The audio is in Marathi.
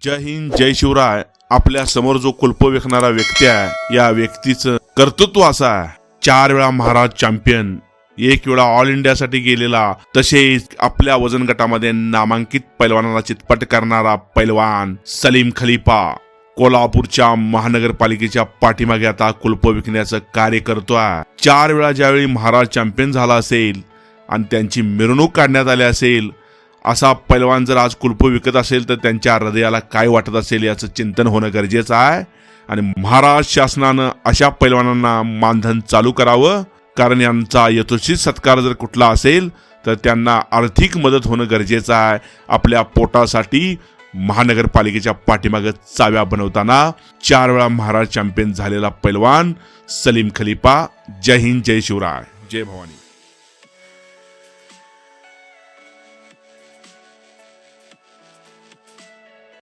जय हिंद जय शिवराय. आपल्या समोर जो कुलप विकणारा व्यक्ती आहे, या व्यक्तीचं कर्तृत्व असं आहे. 4 वेळा महाराज चॅम्पियन, 1 वेळा ऑल इंडियासाठी गेलेला, तसेच आपल्या वजन गटामध्ये नामांकित पैलवानाला चितपट करणारा पैलवान सलीम खलीफा कोल्हापूरच्या महानगरपालिकेच्या पाठीमागे आता कुलप विकण्याचं कार्य करतोय. 4 वेळा ज्यावेळी महाराज चॅम्पियन झाला असेल आणि त्यांची मिरवणूक काढण्यात आली असेल, असा पैलवान जर आज कुलप विकत असेल तर त्यांच्या हृदयाला काय वाटत असेल याचं चिंतन होणं गरजेचं आहे. आणि महाराष्ट्र शासनानं अशा पैलवानांना मानधन चालू करावं, कारण यांचा यथोचित सत्कार जर कुठला असेल तर त्यांना आर्थिक मदत होणं गरजेचं आहे. आपल्या पोटासाठी महानगरपालिकेच्या पाठीमागे चाव्या बनवताना 4 वेळा महाराज चॅम्पियन झालेला पैलवान सलीम खलीफा. जय हिंद जय शिवराय. जय भवानी.